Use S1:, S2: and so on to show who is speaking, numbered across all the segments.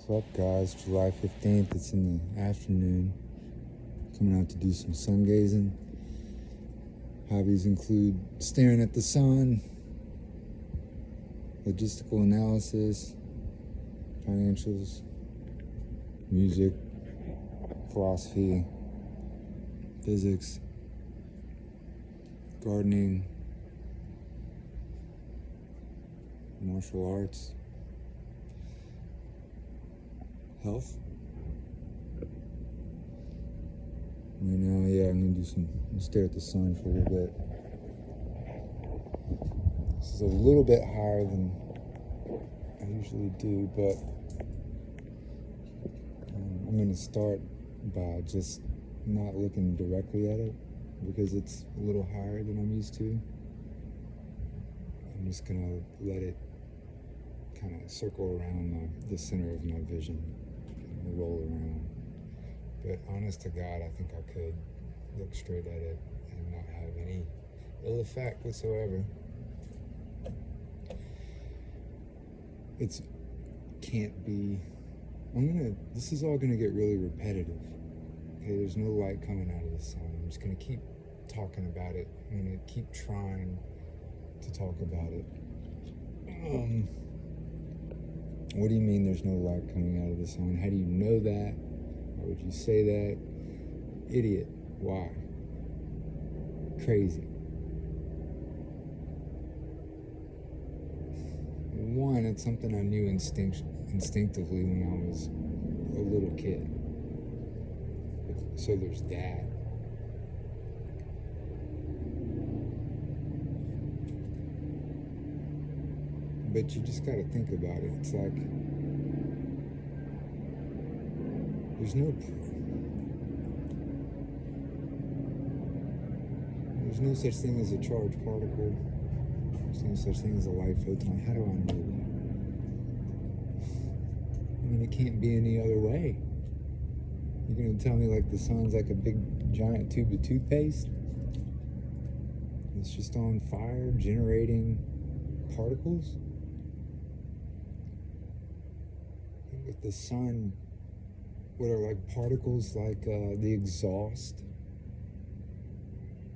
S1: What's up, guys? July 15th. It's in the afternoon. Coming out to do some sun gazing. Hobbies include staring at the sun, logistical analysis, financials, music, philosophy, physics, gardening, martial arts, health. Right now, I'm gonna stare at the sun for a little bit. This is a little bit higher than I usually do, but I'm gonna start by just not looking directly at it because it's a little higher than I'm used to. I'm just gonna let it kind of circle around the center of my vision and roll around. But honest to God, I think I could look straight at it and not have any ill effect whatsoever. It can't be. This is all gonna get really repetitive. Okay, there's no light coming out of the sun. I'm just gonna keep talking about it. I'm gonna keep trying to talk about it. What do you mean there's no light coming out of the sun? How do you know that? Why would you say that? Idiot. Why? Crazy. One, it's something I knew instinctively when I was a little kid. So there's that. But you just gotta think about it. It's like there's no such thing as a charged particle. There's no such thing as a light photon. How do I know that? I mean, it can't be any other way. You're gonna tell me like the sun's like a big giant tube of toothpaste? It's just on fire, generating particles? With the sun, what are like particles like the exhaust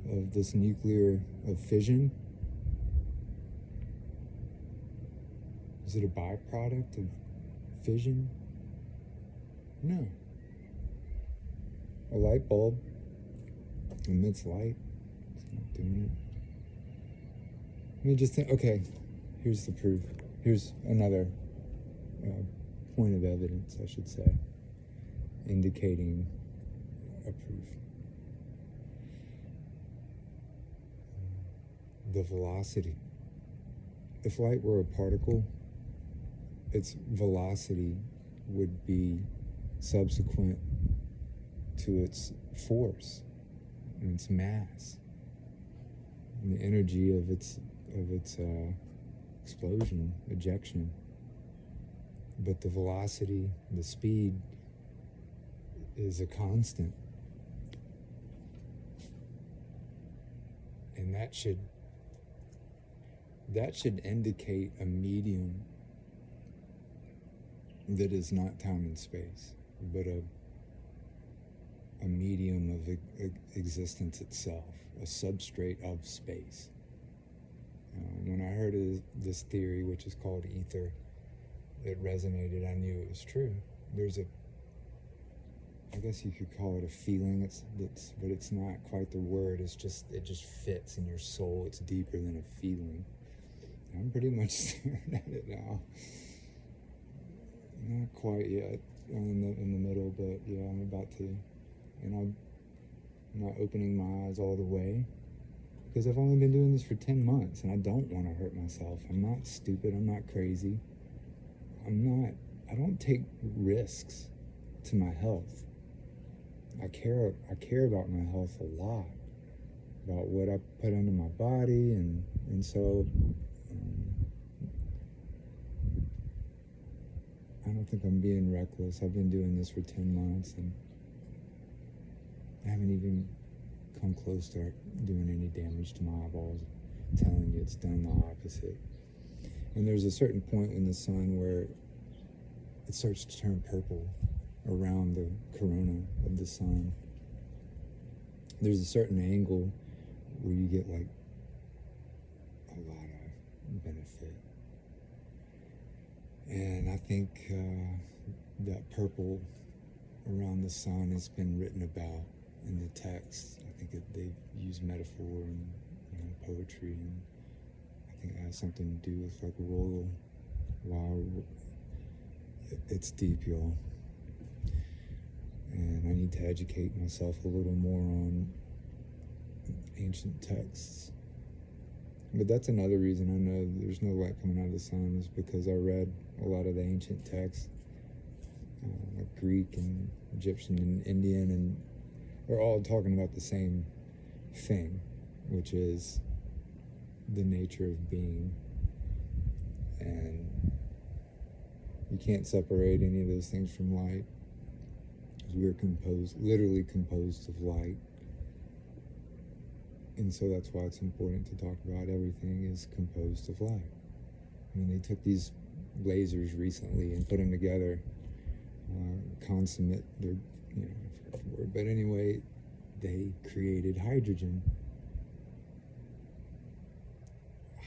S1: of this nuclear of fission? Is it a byproduct of fission? No. A light bulb emits light. It's not doing it. I mean, just think, okay, here's the proof. Here's another point of evidence, I should say, indicating a proof. The velocity. If light were a particle, its velocity would be subsequent to its force and its mass and the energy of its explosion, ejection. But the velocity, the speed, is a constant. And that should indicate a medium that is not time and space, but a medium of existence itself, a substrate of space. When I heard of this theory, which is called ether, it resonated. I knew it was true. There's I guess you could call it a feeling. But it's not quite the word. It just fits in your soul. It's deeper than a feeling. I'm pretty much staring at it now. Not quite yet. I'm in the middle, but yeah, I'm about to. And I'm not opening my eyes all the way because I've only been doing this for 10 months and I don't want to hurt myself. I'm not stupid. I'm not crazy. I don't take risks to my health. I care about my health a lot, about what I put into my body, and so I don't think I'm being reckless. I've been doing this for 10 months and I haven't even come close to doing any damage to my eyeballs. I'm telling you, it's done the opposite. And there's a certain point in the sun where it starts to turn purple around the corona of the sun. There's a certain angle where you get like a lot of benefit. And I think that purple around the sun has been written about in the text. I think they've used metaphor and poetry, and I think it has something to do with like royal. Wow, it's deep, y'all. And I need to educate myself a little more on ancient texts. But that's another reason I know there's no light coming out of the sun, is because I read a lot of the ancient texts, like Greek and Egyptian and Indian, and they're all talking about the same thing, which is the nature of being. And you can't separate any of those things from light, because we are literally composed of light. And so that's why it's important to talk about everything is composed of light. I mean, they took these lasers recently and put them together, consummate, I forgot the word, but anyway, they created hydrogen.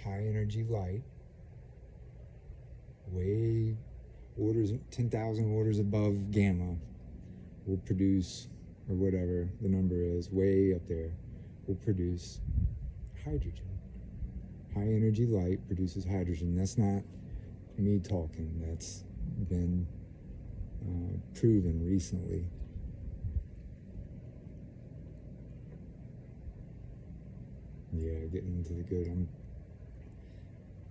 S1: High energy light, way 10,000 orders above gamma, will produce, or whatever the number is, way up there, will produce hydrogen. High energy light produces hydrogen. That's not me talking. That's been proven recently. Yeah, getting into the good.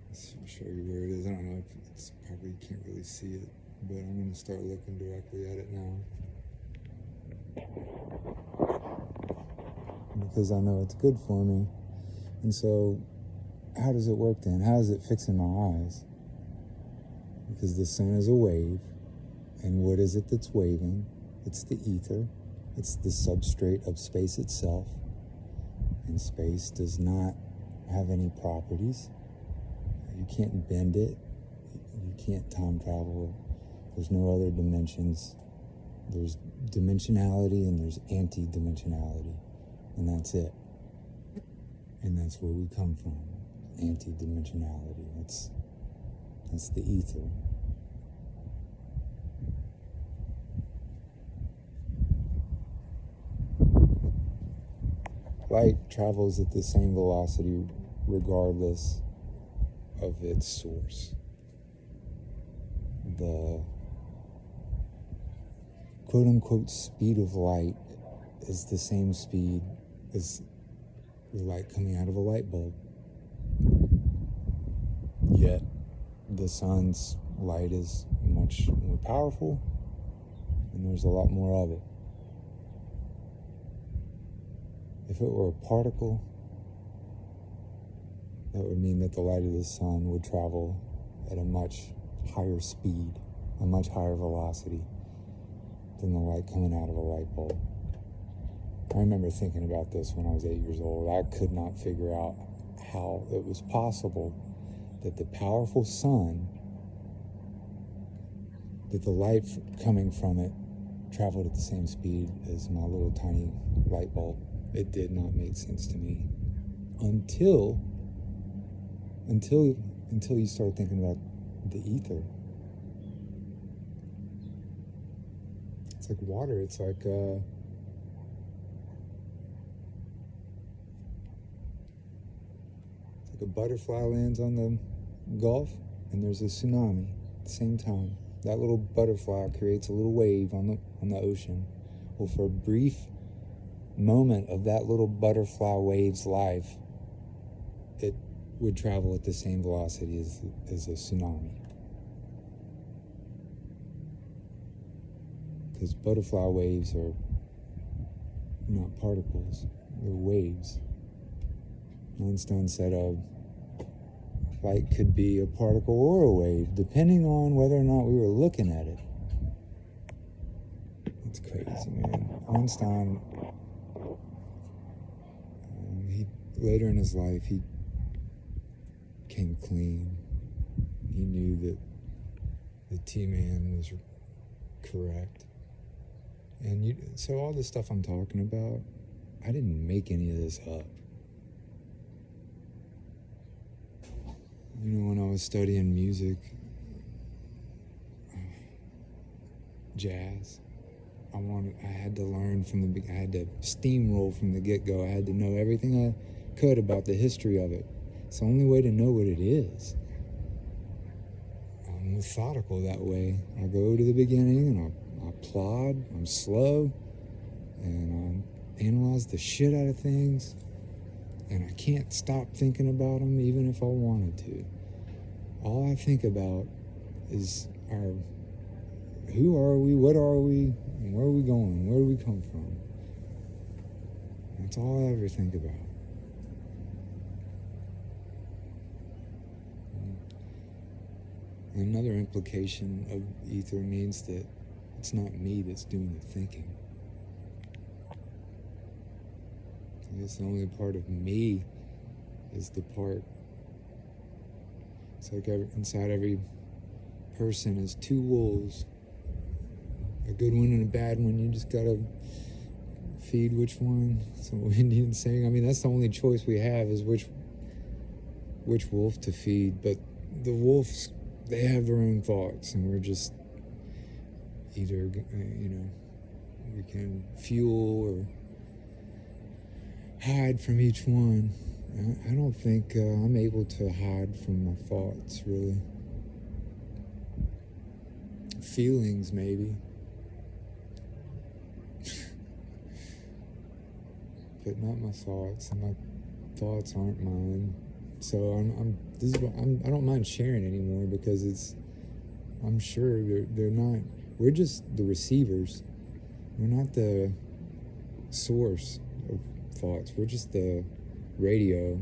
S1: Let's show you where it is. I don't know if it's probably can't really see it, but I'm going to start looking directly at it now, because I know it's good for me. And so how does it work then? How is it fixing my eyes? Because the sun is a wave, and what is it that's waving? It's the ether. It's the substrate of space itself, and space does not have any properties. You can't bend it. You can't time travel it. There's no other dimensions. There's dimensionality and there's anti-dimensionality, and that's it. And that's where we come from, anti-dimensionality. That's the ether. Light travels at the same velocity regardless of its source. The quote-unquote speed of light is the same speed as the light coming out of a light bulb. Yet, the sun's light is much more powerful, and there's a lot more of it. If it were a particle, that would mean that the light of the sun would travel at a much higher speed, a much higher velocity than the light coming out of a light bulb. I remember thinking about this when I was 8 years old. I could not figure out how it was possible that the powerful sun, that the light coming from it traveled at the same speed as my little tiny light bulb. It did not make sense to me until you start thinking about the ether. It's like water. It's like a butterfly lands on the Gulf and there's a tsunami at the same time. That little butterfly creates a little wave on the ocean. Well, for a brief moment of that little butterfly wave's life, it would travel at the same velocity as a tsunami. Because butterfly waves are not particles, they're waves. Einstein said light could be a particle or a wave, depending on whether or not we were looking at it. It's crazy, man. Einstein, later in his life, he came clean. He knew that the T-Man was correct. And so all the stuff I'm talking about, I didn't make any of this up. When I was studying music, jazz, I had to learn I had to steamroll from the get-go. I had to know everything I could about the history of it. It's the only way to know what it is. I'm methodical that way. I go to the beginning and I plod, I'm slow, and I analyze the shit out of things, and I can't stop thinking about them even if I wanted to. All I think about is who are we, what are we, and where are we going, where do we come from? That's all I ever think about. Another implication of ether means that it's not me that's doing the thinking. I guess the only part of me is the part. It's like inside every person is two wolves, a good one and a bad one. You just gotta feed which one. Some Indian saying. I mean, that's the only choice we have is which wolf to feed. But the wolves, they have their own thoughts, and we're just either, we can fuel or hide from each one. I don't think I'm able to hide from my thoughts, really. Feelings, maybe. But not my thoughts, and my thoughts aren't mine. So I don't mind sharing anymore because I'm sure they're not. We're just the receivers. We're not the source of thoughts. We're just the radio.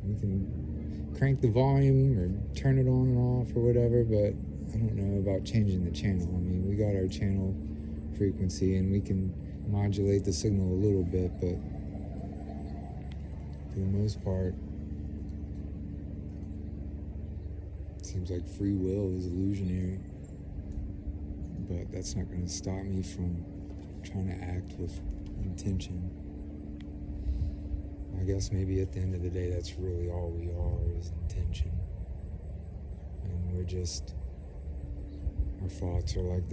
S1: We can crank the volume or turn it on and off or whatever, but I don't know about changing the channel. I mean, we got our channel frequency and we can modulate the signal a little bit, but for the most part, it seems like free will is illusionary. But that's not going to stop me from trying to act with intention. I guess maybe at the end of the day, that's really all we are, is intention. And we're just, our thoughts are like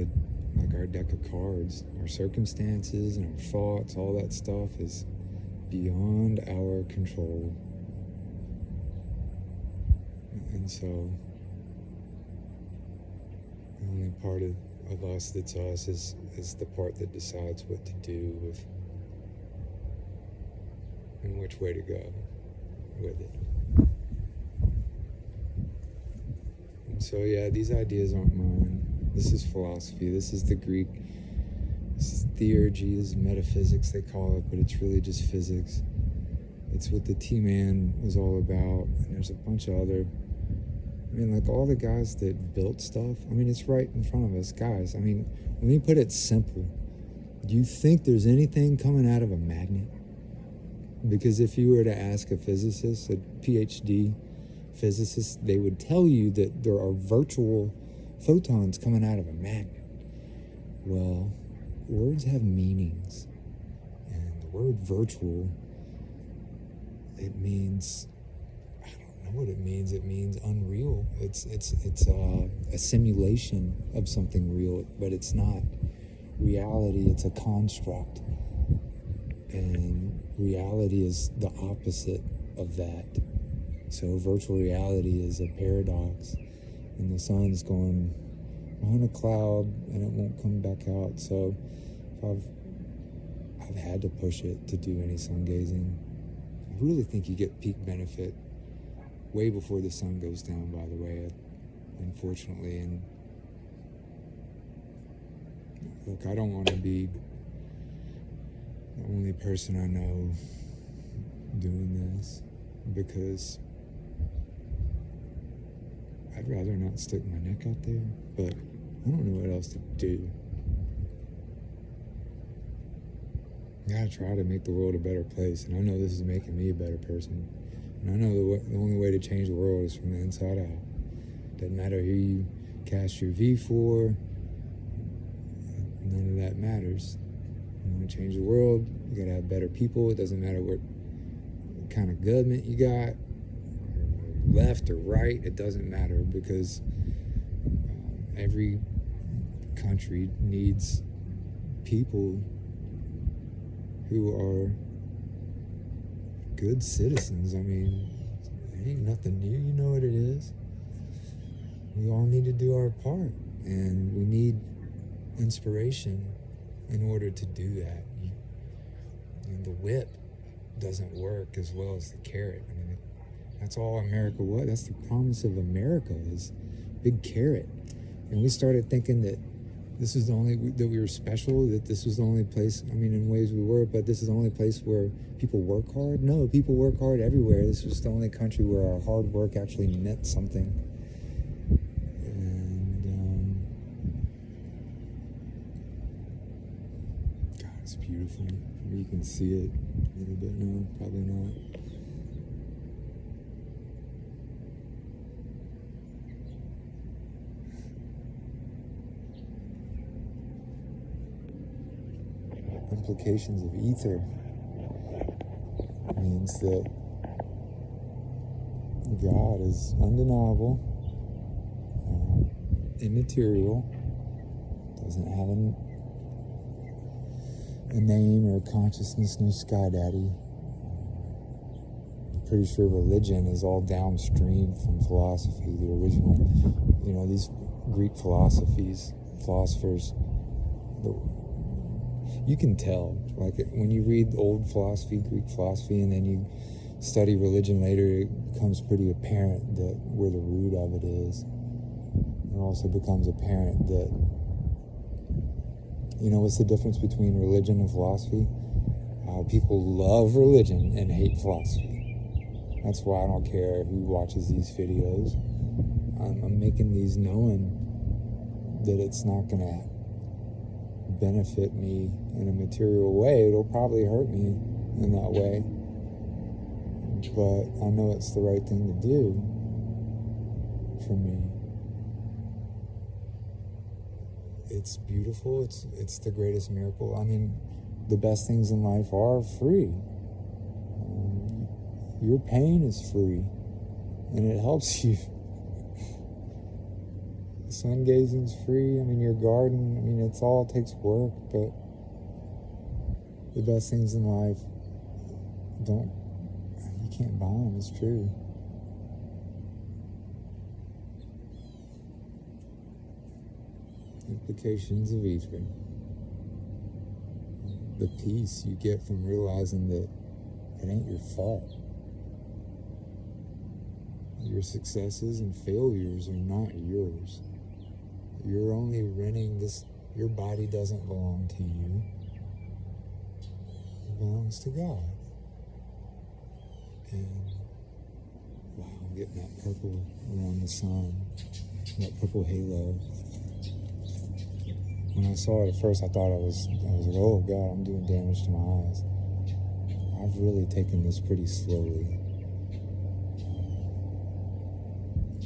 S1: our deck of cards. Our circumstances and our thoughts, all that stuff is beyond our control. And so, the only part of us that's us is the part that decides what to do with and which way to go with it. And so yeah, these ideas aren't mine. This is philosophy. This is the Greek. This is theurgy. This is metaphysics, they call it, but it's really just physics. It's what the T-Man was all about, and there's a bunch of other. I mean, like all the guys that built stuff, I mean, it's right in front of us. Guys, I mean, let me put it simple. Do you think there's anything coming out of a magnet? Because if you were to ask a physicist, a PhD physicist, they would tell you that there are virtual photons coming out of a magnet. Well, words have meanings. And the word virtual, it means, what it means unreal. It's a simulation of something real, but it's not reality. It's a construct, and reality is the opposite of that. So virtual reality is a paradox, and the sun's going behind a cloud and it won't come back out. So I've had to push it to do any sun gazing. I really think you get peak benefit way before the sun goes down, by the way, unfortunately. And look, I don't want to be the only person I know doing this, because I'd rather not stick my neck out there, but I don't know what else to do. I gotta try to make the world a better place, and I know this is making me a better person. And I know the only way to change the world is from the inside out. Doesn't matter who cast your V for, none of that matters. You want to change the world, you got to have better people. It doesn't matter what kind of government you got, left or right, it doesn't matter, because every country needs people who are good citizens. I mean, it ain't nothing new, you know what it is. We all need to do our part, and we need inspiration in order to do that. And the whip doesn't work as well as the carrot. I mean, that's all America was. That's the promise of America, is big carrot. And we started thinking that this is the only, that we were special, that this was the only place, I mean, in ways we were, but this is the only place where people work hard. No, people work hard everywhere. This was the only country where our hard work actually meant something. And, God, it's beautiful. You can see it a little bit now, probably not. Implications of ether means that God is undeniable, immaterial, doesn't have a name or a consciousness, no sky daddy. I'm pretty sure religion is all downstream from philosophy, the original, you know, these Greek philosophers, you can tell, like when you read old philosophy, Greek philosophy, and then you study religion later, it becomes pretty apparent that where the root of it is. It also becomes apparent that, you know, what's the difference between religion and philosophy? People love religion and hate philosophy. That's why I don't care who watches these videos. I'm making these knowing that it's not going to benefit me in a material way. It'll probably hurt me in that way, but I know it's the right thing to do for me. It's beautiful. It's the greatest miracle. I mean, the best things in life are free. Your pain is free, and it helps you. Sun gazing's free. I mean, your garden, I mean, it's all takes work, but the best things in life you can't buy them, it's true. Implications of ether. The peace you get from realizing that it ain't your fault. Your successes and failures are not yours. You're only renting this. Your body doesn't belong to you. It belongs to God. And wow, I'm getting that purple around the sun, that purple halo. When I saw it at first, I thought I was like, oh God, I'm doing damage to my eyes. I've really taken this pretty slowly.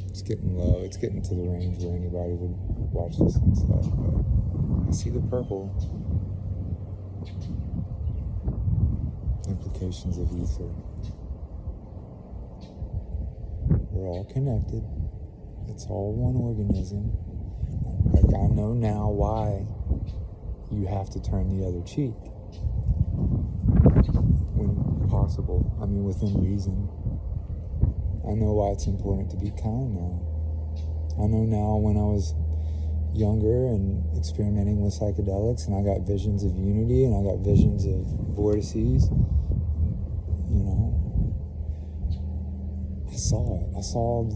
S1: It's getting low. It's getting to the range where anybody would watch this and stuff. But I see the purple. Implications of ether. We're all connected. It's all one organism. Like, I know now why you have to turn the other cheek when possible. I mean, within reason. I know why it's important to be kind now. I know now when I was younger and experimenting with psychedelics, and I got visions of unity, and I got visions of vortices, you know, I saw it. I saw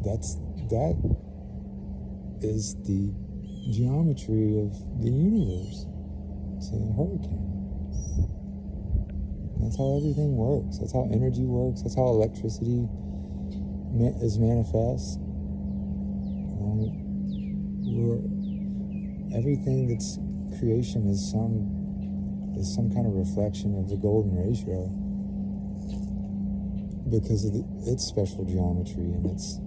S1: that is the geometry of the universe. It's a hurricane. That's how everything works. That's how energy works. That's how electricity is manifest. Everything that's creation is some kind of reflection of the golden ratio, because of its special geometry, and it's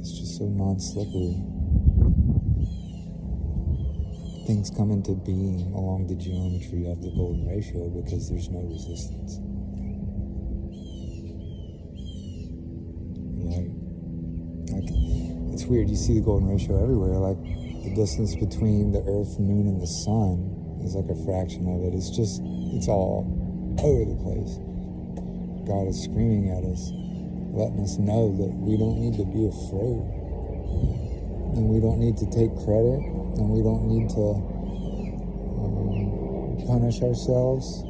S1: just so non-slippery. Things come into being along the geometry of the golden ratio because there's no resistance. Like it's weird, you see the golden ratio everywhere, like the distance between the earth, moon, and the sun is like a fraction of it. It's all over the place. God is screaming at us, letting us know that we don't need to be afraid. And we don't need to take credit, and we don't need to punish ourselves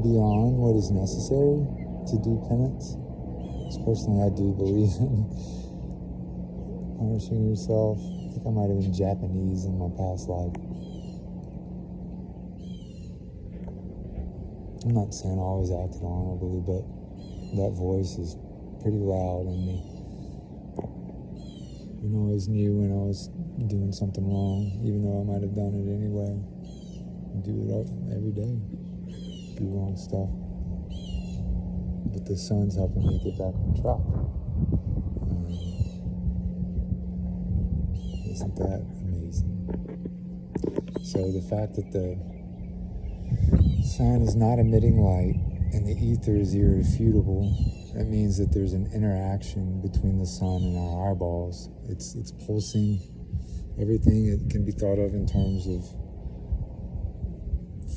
S1: beyond what is necessary to do penance. Because personally, I do believe in punishing yourself. I think I might have been Japanese in my past life. I'm not saying I always acted honorably, but that voice is pretty loud in me. I always knew when I was doing something wrong, even though I might have done it anyway. I do it every day. Do wrong stuff. But the sun's helping me get back on track. Isn't that amazing? So the fact that the sun is not emitting light and the ether is irrefutable, that means that there's an interaction between the sun and our eyeballs. It's pulsing. Everything it can be thought of in terms of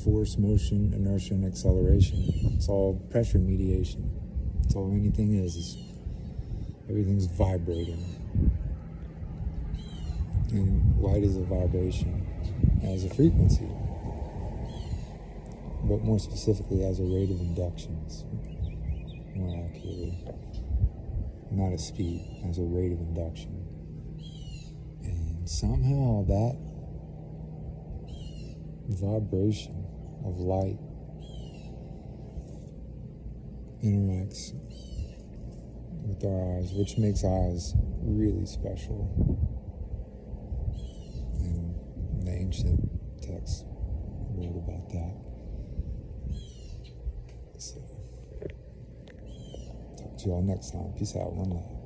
S1: force, motion, inertia, and acceleration. It's all pressure mediation. That's all anything is everything's vibrating. And light is a vibration, as a frequency, but more specifically as a rate of inductions, more accurately, not a speed, as a rate of induction. And somehow that vibration of light interacts with our eyes, which makes eyes really special. And the ancient texts wrote about that. So, talk to y'all next time. Peace out. One love.